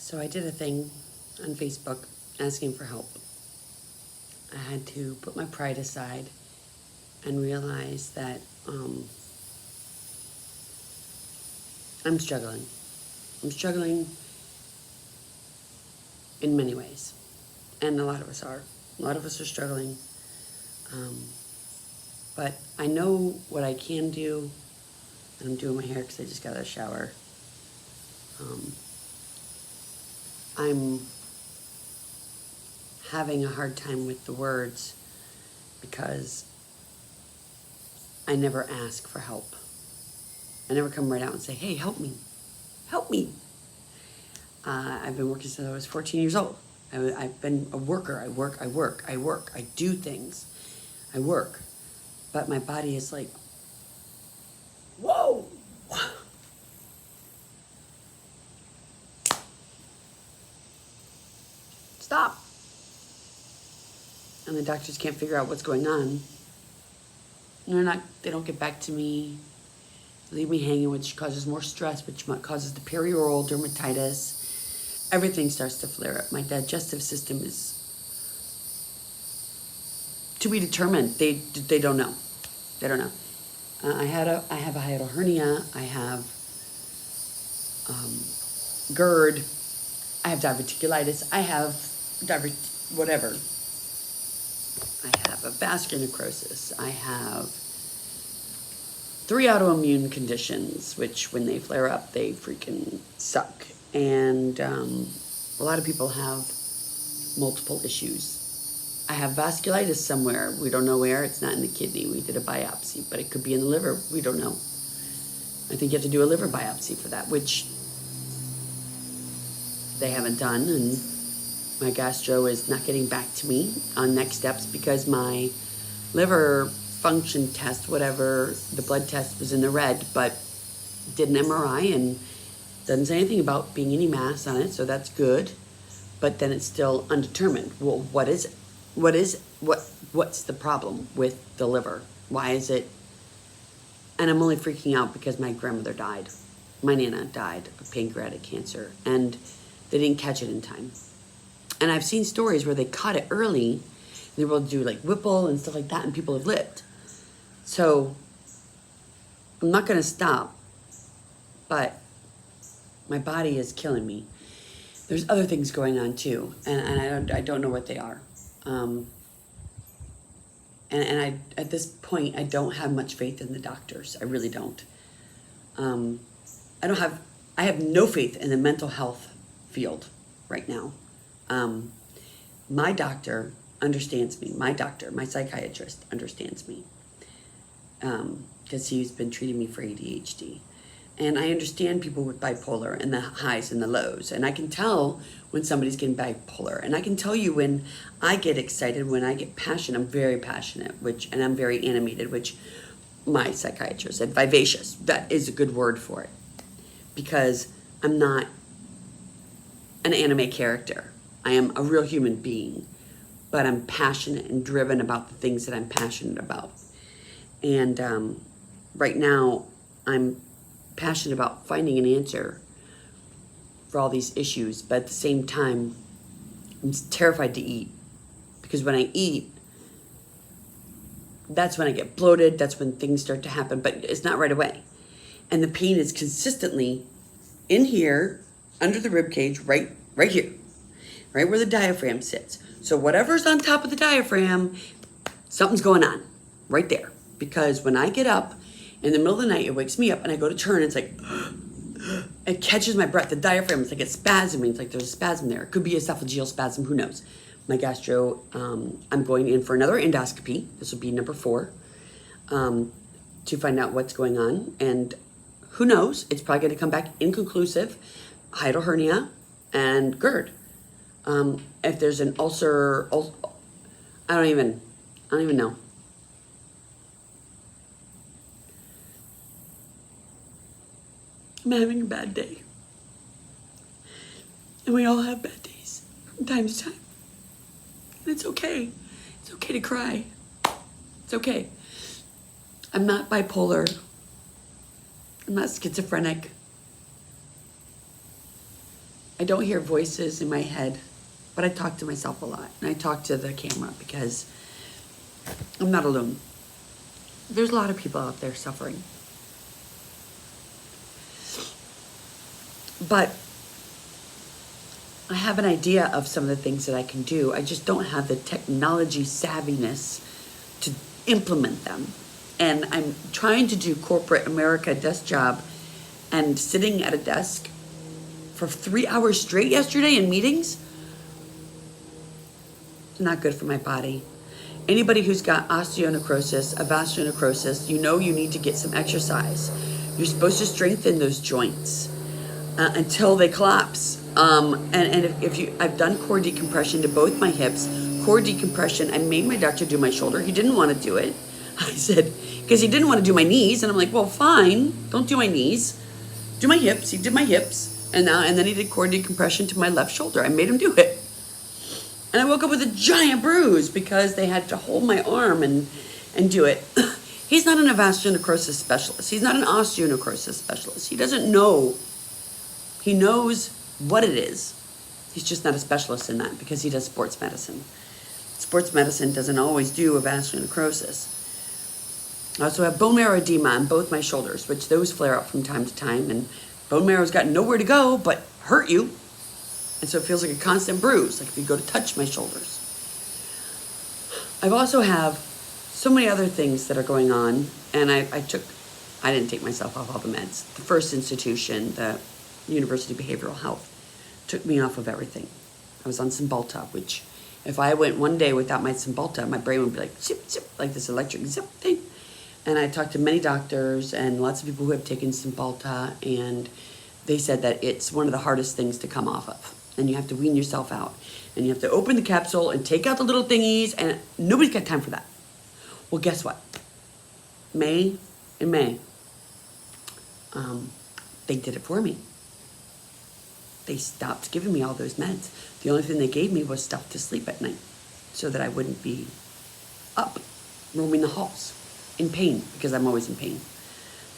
So I did a thing on Facebook asking for help. I had to put my pride aside and realize that I'm struggling. I'm struggling in many ways. And a lot of us are. A lot of us are struggling. But I know what I can do. And I'm doing my hair because I just got out of the shower. I'm having a hard time with the words because I never ask for help. I never come right out and say, hey, help me. Help me. I've been working since I was 14 years old. I've been a worker. I work. I do things. I work. But my body is like, whoa. Stop. And the doctors can't figure out what's going on. They don't get back to me. They leave me hanging, which causes more stress, which causes the perioral dermatitis. Everything starts to flare up. My digestive system is to be determined. They don't know. They don't know. I have a hiatal hernia. I have GERD. I have diverticulitis. I have whatever. I have a vascular necrosis. I have 3 autoimmune conditions, which when they flare up, they freaking suck. And a lot of people have multiple issues. I have vasculitis somewhere. We don't know where. It's not in the kidney. We did a biopsy, but it could be in the liver. We don't know. I think you have to do a liver biopsy for that, which they haven't done. And my gastro is not getting back to me on next steps because my liver function test, whatever, the blood test was in the red, but did an MRI and doesn't say anything about being any mass on it, so that's good. But then it's still undetermined. Well, what is it? What's the problem with the liver? Why is it? And I'm only freaking out because my grandmother died. My Nana died of pancreatic cancer, and they didn't catch it in time. And I've seen stories where they caught it early. They were able to do like Whipple and stuff like that, and people have lived. So I'm not going to stop, but my body is killing me. There's other things going on too, and I don't know what they are. And I at this point I don't have much faith in the doctors. I really don't. I have no faith in the mental health field right now. My doctor understands me. My psychiatrist understands me because he's been treating me for ADHD. And I understand people with bipolar and the highs and the lows. And I can tell when somebody's getting bipolar. And I can tell you when I get excited, when I get passionate. I'm very passionate, and I'm very animated, which my psychiatrist said vivacious. That is a good word for it. Because I'm not an anime character. I am a real human being. But I'm passionate and driven about the things that I'm passionate about. And right now, I'm passionate about finding an answer for all these issues, but at the same time, I'm terrified to eat because when I eat, that's when I get bloated. That's when things start to happen, but it's not right away. And the pain is consistently in here, under the rib cage, right here, right where the diaphragm sits. So whatever's on top of the diaphragm, something's going on right there. Because when I get up in the middle of the night, it wakes me up and I go to turn and it's like, it catches my breath. The diaphragm, it's like it's spasming. It's like there's a spasm there. It could be esophageal spasm, who knows? My gastro, I'm going in for another endoscopy. This will be number 4 to find out what's going on. And who knows? It's probably going to come back inconclusive, hiatal hernia, and GERD. If there's an ulcer, I don't even know. I'm having a bad day. And we all have bad days from time to time. And it's okay. It's okay to cry. It's okay. I'm not bipolar. I'm not schizophrenic. I don't hear voices in my head, but I talk to myself a lot. And I talk to the camera because I'm not alone. There's a lot of people out there suffering. But I have an idea of some of the things that I can do. I just don't have the technology savviness to implement them. And I'm trying to do corporate America desk job, and sitting at a desk for 3 hours straight yesterday in meetings, it's not good for my body. Anybody who's got osteonecrosis, avascular necrosis, you know you need to get some exercise. You're supposed to strengthen those joints until they collapse. And if you, I've done core decompression to both my hips. Core decompression, I made my doctor do my shoulder. He didn't want to do it. I said, because he didn't want to do my knees. And I'm like, well, fine, don't do my knees. Do my hips. He did my hips. And then he did core decompression to my left shoulder. I made him do it. And I woke up with a giant bruise because they had to hold my arm and do it. He's not an avascular necrosis specialist. He's not an osteonecrosis specialist. He doesn't know. He knows what it is. He's just not a specialist in that because he does sports medicine. Sports medicine doesn't always do avascular necrosis. I also have bone marrow edema on both my shoulders, which those flare up from time to time, and bone marrow's got nowhere to go but hurt you. And so it feels like a constant bruise, like if you go to touch my shoulders. I also have so many other things that are going on, and I didn't take myself off all the meds. The first institution, the University of Behavioral Health, took me off of everything. I was on Cymbalta, which if I went one day without my Cymbalta, my brain would be like zip, zip, like this electric zip thing. And I talked to many doctors and lots of people who have taken Cymbalta, and they said that it's one of the hardest things to come off of. And you have to wean yourself out. And you have to open the capsule and take out the little thingies, and nobody's got time for that. Well, guess what? In May, they did it for me. They stopped giving me all those meds. The only thing they gave me was stuff to sleep at night so that I wouldn't be up roaming the halls in pain, because I'm always in pain.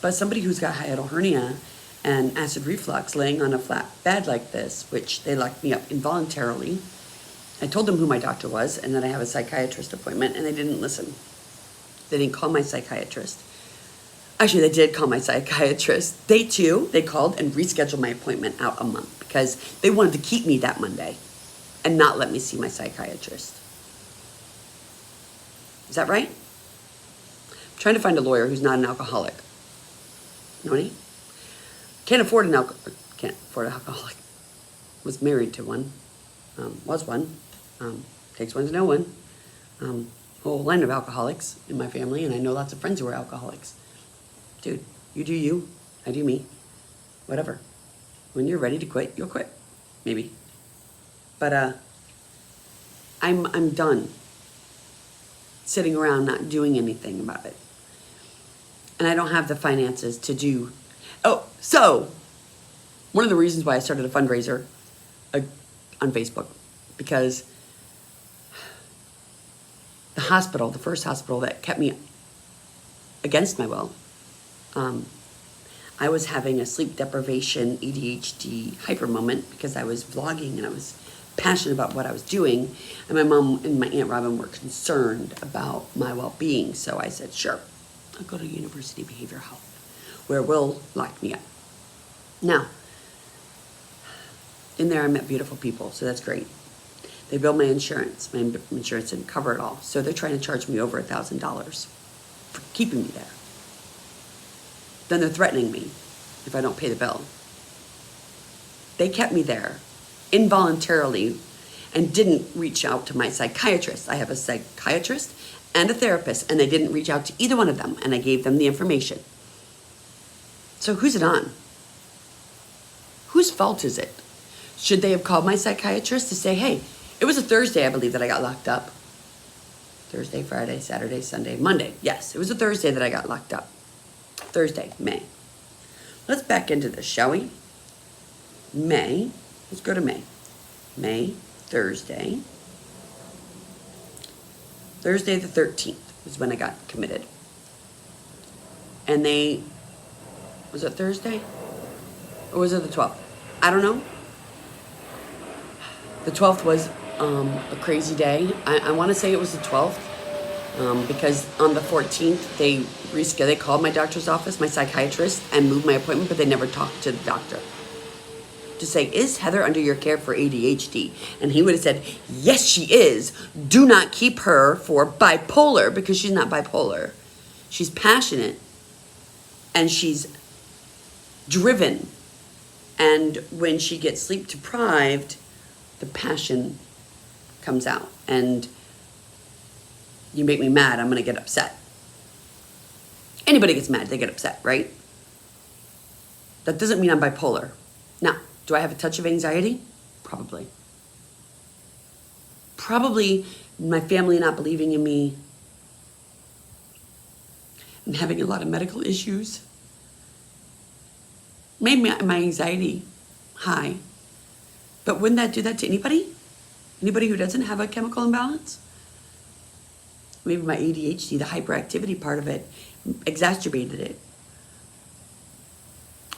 But somebody who's got hiatal hernia and acid reflux laying on a flat bed like this, which they locked me up involuntarily. I told them who my doctor was and that I have a psychiatrist appointment, and they didn't listen. They didn't call my psychiatrist. Actually, they did call my psychiatrist. They called and rescheduled my appointment out a month because they wanted to keep me that Monday and not let me see my psychiatrist. Is that right? I'm trying to find a lawyer who's not an alcoholic. Know any? Can't afford an alcoholic. Was married to one. Was one. Takes one to know one. Whole line of alcoholics in my family, and I know lots of friends who are alcoholics. Dude, you do you, I do me. Whatever. When you're ready to quit, you'll quit. Maybe. But I'm done sitting around not doing anything about it. And I don't have the finances to do. Oh, so one of the reasons why I started a fundraiser on Facebook, because the hospital, the first hospital that kept me against my will, I was having a sleep deprivation, ADHD hyper moment because I was vlogging and I was passionate about what I was doing. And my mom and my Aunt Robin were concerned about my well-being. So I said, sure, I'll go to University of Behavioral Health, where Will locked me up. Now, in there I met beautiful people, so that's great. They billed my insurance. My insurance didn't cover it all. So they're trying to charge me over $1,000 for keeping me there. Then they're threatening me if I don't pay the bill. They kept me there involuntarily and didn't reach out to my psychiatrist. I have a psychiatrist and a therapist, and they didn't reach out to either one of them, and I gave them the information. So who's it on? Whose fault is it? Should they have called my psychiatrist to say, hey, it was a Thursday, I believe, that I got locked up. Thursday, Friday, Saturday, Sunday, Monday. Yes, it was a Thursday that I got locked up. Thursday, May. Let's back into this, shall we? May. Let's go to May. May, Thursday. Thursday the 13th is when I got committed. And was it Thursday? Or was it the 12th? I don't know. The 12th was a crazy day. I want to say it was the 12th because on the 14th they called my doctor's office, my psychiatrist, and moved my appointment, but they never talked to the doctor to say, is Heather under your care for ADHD? And he would have said, yes, she is. Do not keep her for bipolar, because she's not bipolar. She's passionate and she's driven. And when she gets sleep deprived, the passion comes out. And you make me mad, I'm going to get upset. Anybody gets mad, they get upset, right? That doesn't mean I'm bipolar. Now, do I have a touch of anxiety? Probably. Probably my family not believing in me. I'm having a lot of medical issues. Made my anxiety high. But wouldn't that do that to anybody? Anybody who doesn't have a chemical imbalance? Maybe my ADHD, the hyperactivity part of it, exacerbated it.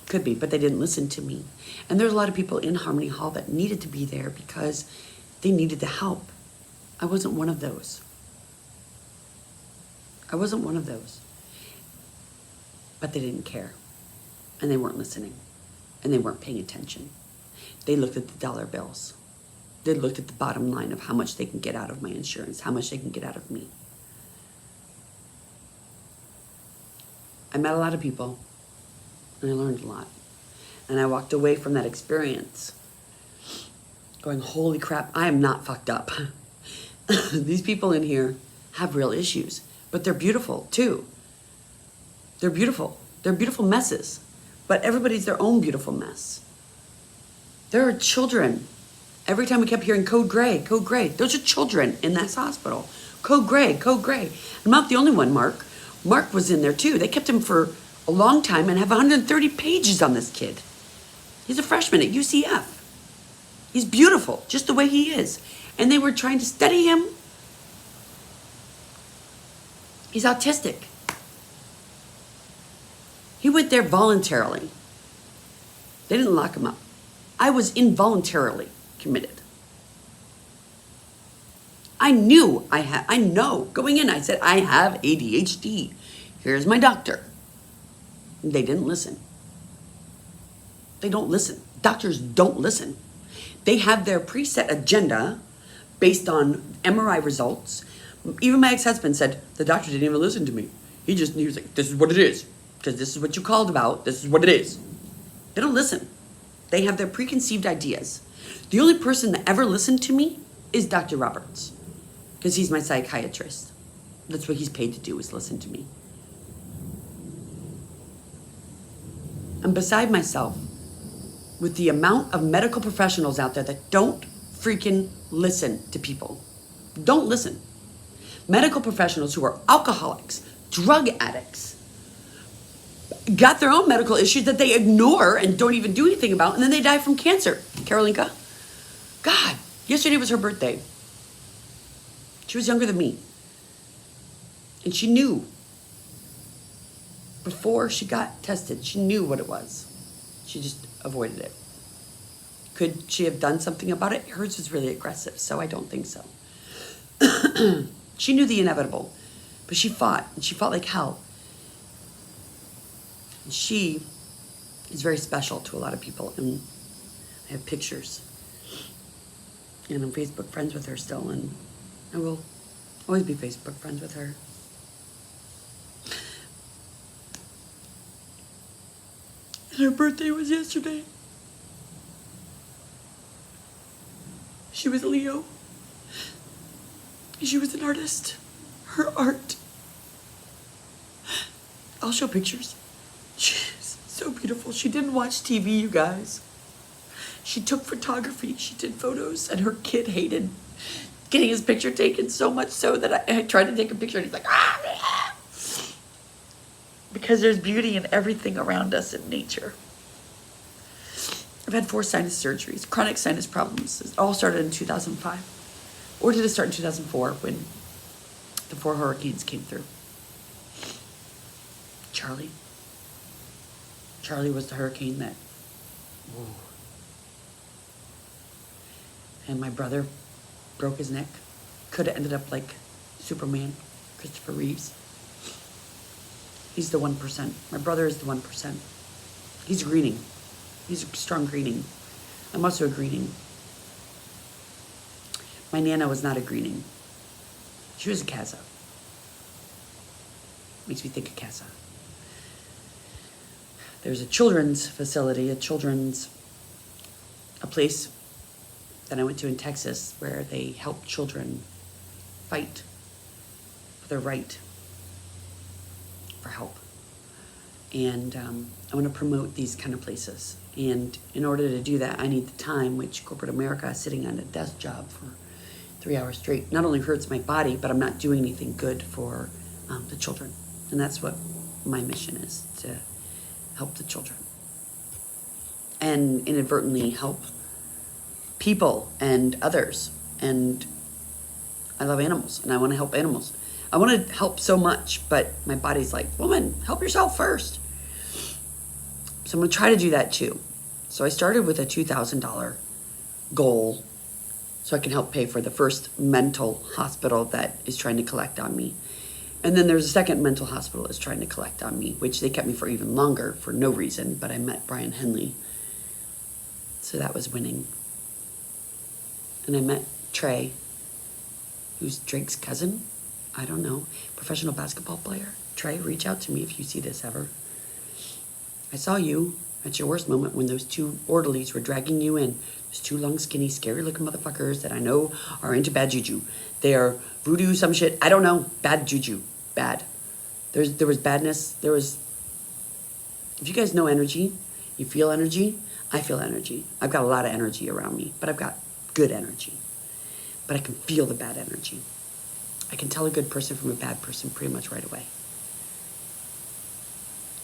Could be, but they didn't listen to me. And there's a lot of people in Harmony Hall that needed to be there because they needed the help. I wasn't one of those. I wasn't one of those. But they didn't care. And they weren't listening. And they weren't paying attention. They looked at the dollar bills. They looked at the bottom line of how much they can get out of my insurance, how much they can get out of me. I met a lot of people. And I learned a lot. And I walked away from that experience going, holy crap, I am not fucked up. These people in here have real issues, but they're beautiful too. They're beautiful. They're beautiful messes, but everybody's their own beautiful mess. There are children. Every time we kept hearing code gray, code gray. Those are children in this hospital. Code gray, code gray. I'm not the only one, Mark. Mark was in there too. They kept him for a long time and have 130 pages on this kid. He's a freshman at UCF. He's beautiful, just the way he is. And they were trying to study him. He's autistic. He went there voluntarily. They didn't lock him up. I was involuntarily committed. I know, going in, I said, I have ADHD. Here's my doctor. They didn't listen. They don't listen. Doctors don't listen. They have their preset agenda based on MRI results. Even my ex-husband said, the doctor didn't even listen to me. He was like, this is what it is. Because this is what you called about. This is what it is. They don't listen. They have their preconceived ideas. The only person that ever listened to me is Dr. Roberts. Because he's my psychiatrist. That's what he's paid to do, is listen to me. I'm beside myself with the amount of medical professionals out there that don't freaking listen to people. Don't listen. Medical professionals who are alcoholics, drug addicts, got their own medical issues that they ignore and don't even do anything about, and then they die from cancer. Karolinka, God, yesterday was her birthday. She was younger than me. And she knew. Before she got tested, she knew what it was. She just avoided it. Could she have done something about it? Hers was really aggressive, so I don't think so. She knew the inevitable, but she fought, and she fought like hell. And she is very special to a lot of people, and I have pictures. And I'm Facebook friends with her still, and I will always be Facebook friends with her. And her birthday was yesterday. She was Leo. She was an artist. Her art. I'll show pictures. She's so beautiful. She didn't watch TV, you guys. She took photography. She did photos, and her kid hated getting his picture taken, so much so that I tried to take a picture, and he's like, ah! Because there's beauty in everything around us in nature. I've had 4 sinus surgeries, chronic sinus problems. It all started in 2005. Or did it start in 2004 when the 4 hurricanes came through? Charlie. Charlie was the hurricane that... Whoa. and my brother broke his neck. Could have ended up like Superman, Christopher Reeves. He's the 1%. My brother is the 1%. He's greening. He's a strong greening. I'm also a greening. My Nana was not a greening. She was a Casa. Makes me think of Casa. There's a children's facility, a place that I went to in Texas where they help children fight for their right for help. And I want to promote these kind of places. And in order to do that, I need the time, which corporate America, sitting on a desk job for 3 hours straight, not only hurts my body, but I'm not doing anything good for the children. And that's what my mission is, to help the children. And inadvertently help people and others. And I love animals, and I want to help animals. I want to help so much, but my body's like, woman, help yourself first. So I'm going to try to do that too. So I started with a $2,000 goal so I can help pay for the first mental hospital that is trying to collect on me. And then there's a second mental hospital that's trying to collect on me, which they kept me for even longer for no reason, but I met Brian Henley. So that was winning. And I met Trey, who's Drake's cousin. I don't know, professional basketball player. Trey, reach out to me if you see this ever. I saw you at your worst moment when those two orderlies were dragging you in. Those two long, skinny, scary-looking motherfuckers that I know are into bad juju. They are voodoo, some shit. I don't know. Bad juju. Bad. There was badness. There was... If you guys know energy, you feel energy, I feel energy. I've got a lot of energy around me, but I've got good energy. But I can feel the bad energy. I can tell a good person from a bad person pretty much right away.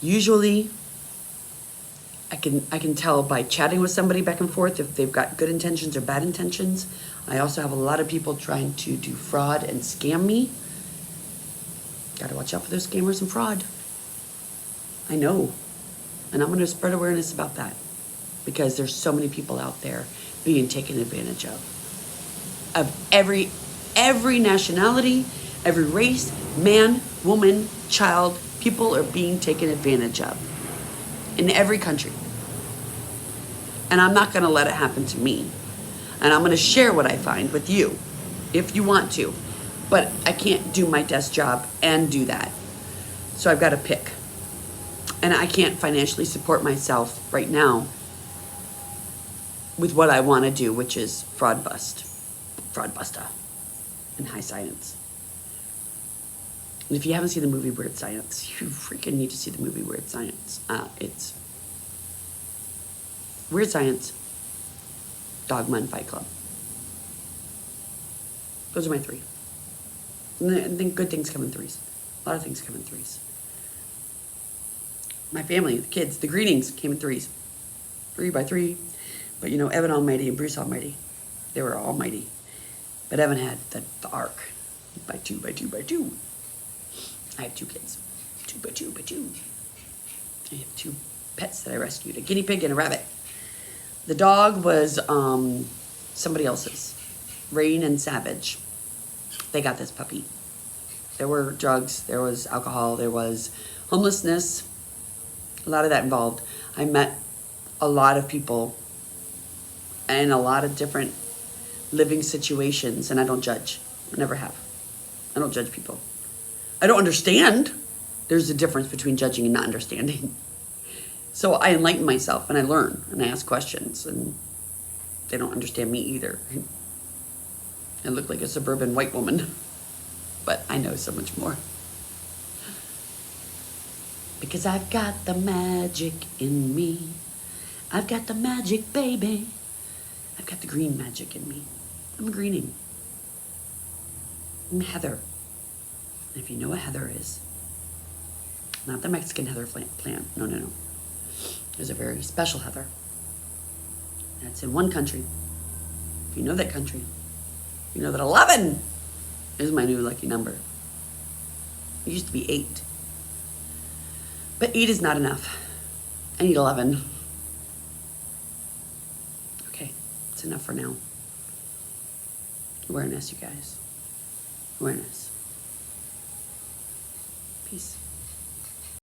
Usually, I can tell by chatting with somebody back and forth if they've got good intentions or bad intentions. I also have a lot of people trying to do fraud and scam me. Got to watch out for those scammers and fraud. I know. And I'm going to spread awareness about that because there's so many people out there being taken advantage of every nationality, every race, man, woman, child. People are being taken advantage of in every country. And I'm not going to let it happen to me. And I'm going to share what I find with you if you want to. But I can't do my desk job and do that. So I've got to pick. And I can't financially support myself right now with what I want to do, which is fraud buster, and high science. And if you haven't seen the movie Weird Science, you freaking need to see the movie Weird Science. It's Weird Science, Dogma, and Fight Club. Those are my three. And I think good things come in threes. A lot of things come in threes. My family, the kids, the greetings came in threes. 3 by 3. But you know, Evan Almighty and Bruce Almighty, they were almighty. But Evan had the arc by 2 by 2 by 2. I have 2 kids. 2 by 2 by 2. I have 2 pets that I rescued, a guinea pig and a rabbit. The dog was somebody else's, Rain and Savage. They got this puppy. There were drugs, there was alcohol, there was homelessness, a lot of that involved. I met a lot of people in a lot of different living situations, and I don't judge. I never have. I don't judge people. I don't understand. There's a difference between judging and not understanding. So I enlighten myself, and I learn, and I ask questions, and they don't understand me either. I look like a suburban white woman, but I know so much more. Because I've got the magic in me. I've got the magic, baby. I've got the green magic in me. I'm a greening. I'm Heather. And if you know what Heather is, not the Mexican heather plant. No. There's a very special heather. That's in one country. If you know that country, you know that 11 is my new lucky number. It used to be 8. But 8 is not enough. I need 11. Okay, it's enough for now. Awareness, you guys. Awareness. Peace.